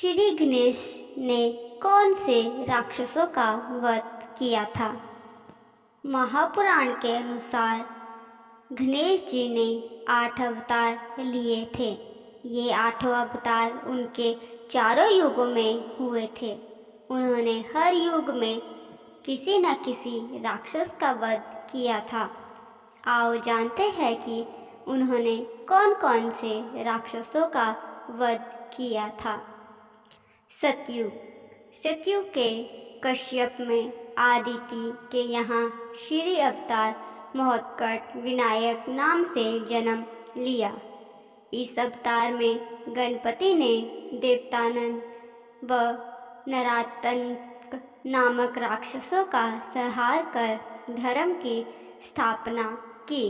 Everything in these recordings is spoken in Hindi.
श्री गणेश ने कौन से राक्षसों का वध किया था? महापुराण के अनुसार गणेश जी ने 8 अवतार लिए थे। ये 8 अवतार उनके चारों युगों में हुए थे। उन्होंने हर युग में किसी न किसी राक्षस का वध किया था। आओ जानते हैं कि उन्होंने कौन कौन से राक्षसों का वध किया था। सतयुग। सतयुग के कश्यप में आदिति के यहाँ श्री अवतार महोत्कट विनायक नाम से जन्म लिया। इस अवतार में गणपति ने देवतानंद व नरातंक नामक राक्षसों का संहार कर धर्म की स्थापना की।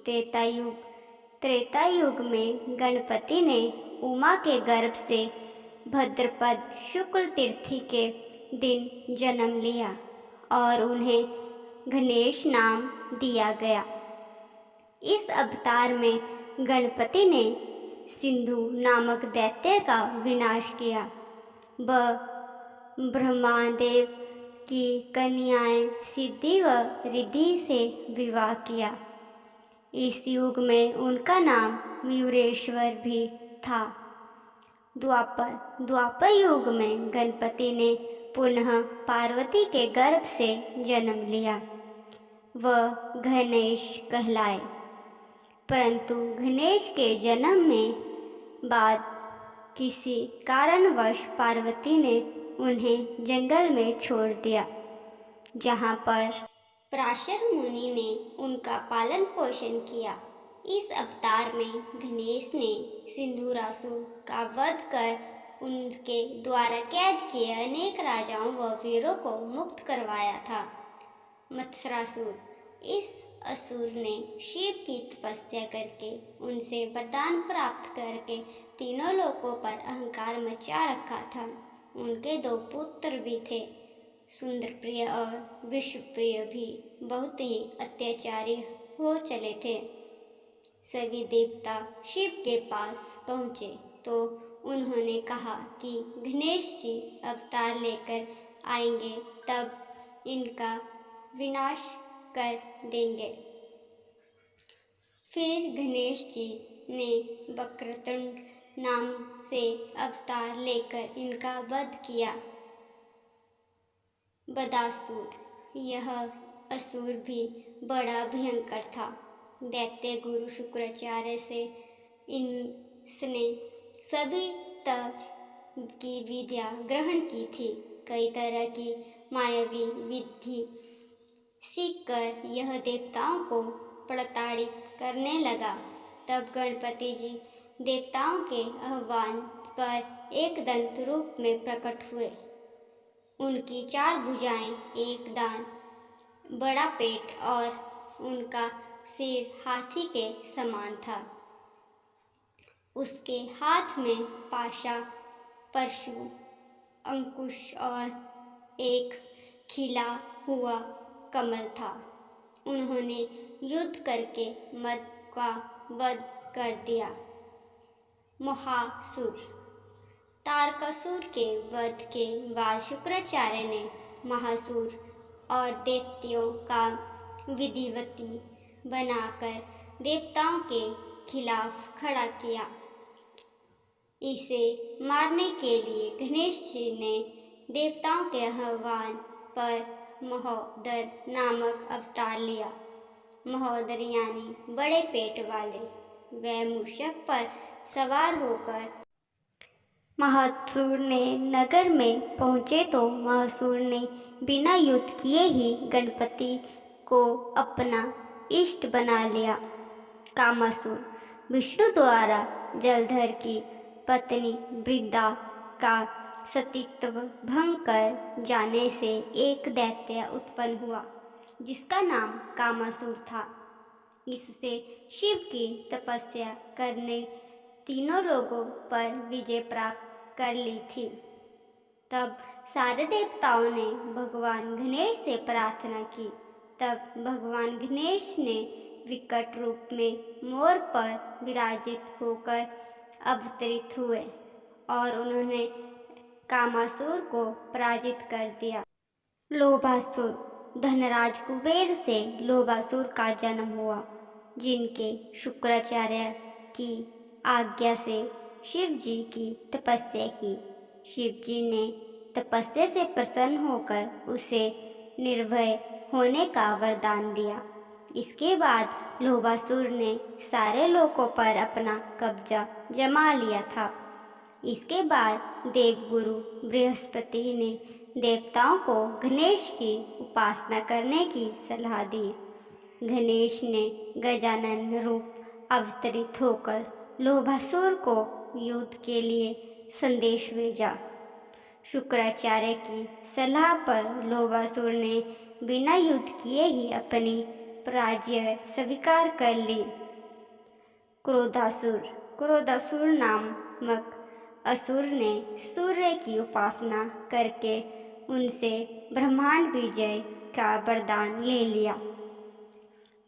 त्रेता युग में गणपति ने उमा के गर्भ से भद्रपद शुक्ल तिथि के दिन जन्म लिया और उन्हें गणेश नाम दिया गया। इस अवतार में गणपति ने सिंधु नामक दैत्य का विनाश किया व ब्रह्मदेव की कन्याएं सिद्धि व रिद्धि से विवाह किया। इस युग में उनका नाम मयूरेश्वर भी था। द्वापर युग में गणपति ने पुनः पार्वती के गर्भ से जन्म लिया व गणेश कहलाए। परंतु गणेश के जन्म में बाद किसी कारणवश पार्वती ने उन्हें जंगल में छोड़ दिया, जहाँ पर पराशर मुनि ने उनका पालन पोषण किया। इस अवतार में गणेश ने सिंधुरासुर का वध कर उनके द्वारा कैद किए अनेक राजाओं व वीरों को मुक्त करवाया था। मत्सरासुर। इस असुर ने शिव की तपस्या करके उनसे वरदान प्राप्त करके तीनों लोकों पर अहंकार मचा रखा था। उनके 2 पुत्र भी थे, सुंदरप्रिय और विश्वप्रिय भी बहुत ही अत्याचारी हो चले थे। सभी देवता शिव के पास पहुँचे तो उन्होंने कहा कि गणेश जी अवतार लेकर आएंगे तब इनका विनाश कर देंगे। फिर गणेश जी ने वक्रतुंड नाम से अवतार लेकर इनका वध किया। बदासुर। यह असुर भी बड़ा भयंकर था। दैत्य गुरु शुक्राचार्य से इसने सभी तरह की विद्या ग्रहण की थी। कई तरह की मायावी विधि सीखकर यह देवताओं को प्रताड़ित करने लगा। तब गणपति जी देवताओं के आह्वान पर एक दंत रूप में प्रकट हुए। उनकी 4 भुजाएं, एक दांत, बड़ा पेट और उनका सिर हाथी के समान था। उसके हाथ में पाशा, परशु, अंकुश और एक खिला हुआ कमल था। उन्होंने युद्ध करके मद का वध कर दिया। महासुर। तारकासुर के वध के बाद शुक्राचार्य ने महासुर और दैत्यों का विधिवती बनाकर देवताओं के खिलाफ खड़ा किया। इसे मारने के लिए गणेश जी ने देवताओं के आह्वान पर महोदर नामक अवतार लिया। महोदर यानी बड़े पेट वाले। वह मूषक पर सवार होकर महासुर ने नगर में पहुँचे तो महासुर ने बिना युद्ध किए ही गणपति को अपना इष्ट बना लिया। कामासुर। विष्णु द्वारा जलधर की पत्नी वृंदा का सतीत्व भंग कर जाने से एक दैत्य उत्पन्न हुआ जिसका नाम कामासुर था। इससे शिव की तपस्या करने तीनों लोगों पर विजय प्राप्त कर ली थी। तब सारे देवताओं ने भगवान गणेश से प्रार्थना की। तब भगवान गणेश ने विकट रूप में मोर पर विराजित होकर अवतरित हुए और उन्होंने कामासुर को पराजित कर दिया। लोभासुर। धनराज कुबेर से लोभासुर का जन्म हुआ, जिनके शुक्राचार्य की आज्ञा से शिव जी की तपस्या की। शिव जी ने तपस्या से प्रसन्न होकर उसे निर्भय होने का वरदान दिया। इसके बाद लोभासुर ने सारे लोकों पर अपना कब्जा जमा लिया था। इसके बाद देवगुरु बृहस्पति ने देवताओं को गणेश की उपासना करने की सलाह दी। गणेश ने गजानन रूप अवतरित होकर लोभासुर को युद्ध के लिए संदेश भेजा। शुक्राचार्य की सलाह पर लोभासुर ने बिना युद्ध किए ही अपनी पराजय स्वीकार कर ली। क्रोधासुर। क्रोधासुर नामक असुर ने सूर्य की उपासना करके उनसे ब्रह्मांड विजय का वरदान ले लिया।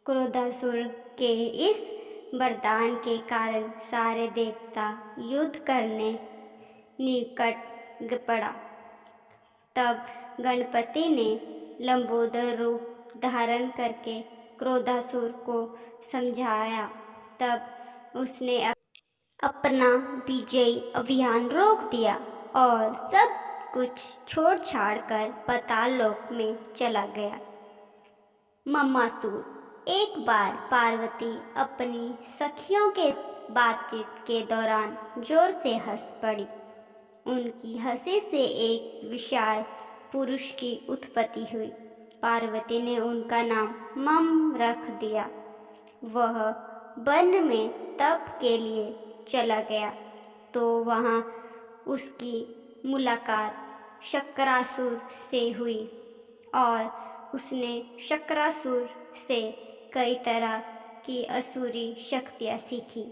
क्रोधासुर के इस वरदान के कारण सारे देवता युद्ध करने निकट पड़ा। तब गणपति ने लंबोदर रूप धारण करके क्रोधासुर को समझाया। तब उसने अपना विजयी अभियान रोक दिया और सब कुछ छोड़ छाड़ कर पाताल लोक में चला गया। मम्मासुर। एक बार पार्वती अपनी सखियों के बातचीत के दौरान जोर से हंस पड़ी। उनकी हंसी से एक विशाल पुरुष की उत्पत्ति हुई। पार्वती ने उनका नाम मम रख दिया। वह वन में तप के लिए चला गया तो वहाँ उसकी मुलाकात शक्रासुर से हुई और उसने शक्रासुर से कई तरह की असुरी शक्तियाँ सीखी।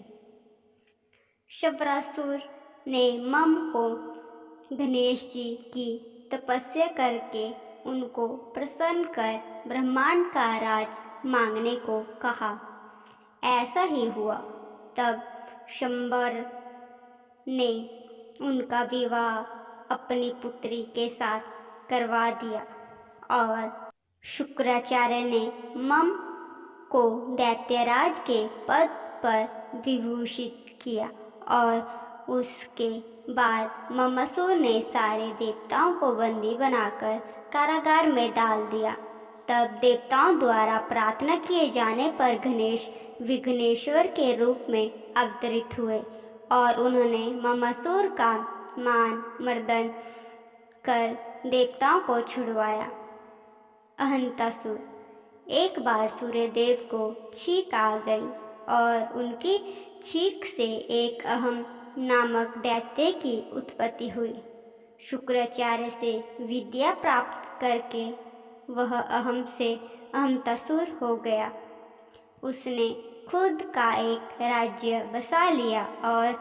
शक्रासुर ने मम को गणेश जी की तपस्या करके उनको प्रसन्न कर ब्रह्मांड का राज मांगने को कहा। ऐसा ही हुआ। तब शंबर ने उनका विवाह अपनी पुत्री के साथ करवा दिया और शुक्राचार्य ने मम को दैत्यराज के पद पर विभूषित किया और उसके बाद मम्मासुर ने सारे देवताओं को बंदी बनाकर कारागार में डाल दिया। तब देवताओं द्वारा प्रार्थना किए जाने पर गणेश विघ्नेश्वर के रूप में अवतरित हुए और उन्होंने मम्मासुर का मान मर्दन कर देवताओं को छुड़वाया। अहंतासुर। एक बार सूर्यदेव को छींक आ गई और उनकी छींक से एक अहम नामक दैत्य की उत्पत्ति हुई। शुक्राचार्य से विद्या प्राप्त करके वह अहम से अहंतासुर हो गया। उसने खुद का एक राज्य बसा लिया और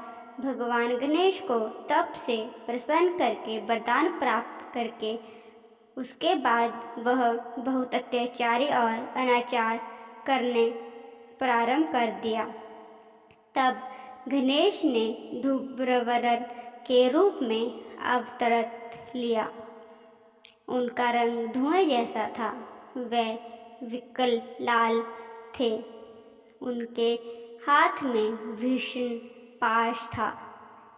भगवान गणेश को तप से प्रसन्न करके वरदान प्राप्त करके उसके बाद वह बहुत अत्याचारी और अनाचार करने प्रारंभ कर दिया। तब गणेश ने धूम्रवर्ण के रूप में अवतरत लिया। उनका रंग धुएं जैसा था। वे विकल लाल थे। उनके हाथ में भीषण पाश था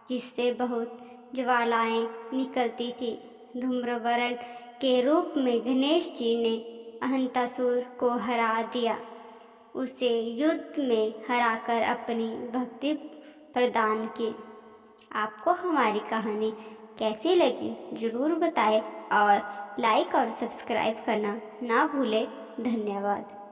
जिससे बहुत ज्वालाएं निकलती थी। धूम्रवर्ण के रूप में गणेश जी ने अहंतासुर को हरा दिया। उसे युद्ध में हराकर अपनी भक्ति प्रदान की। आपको हमारी कहानी कैसी लगी ज़रूर बताएं और लाइक और सब्सक्राइब करना ना भूलें। धन्यवाद।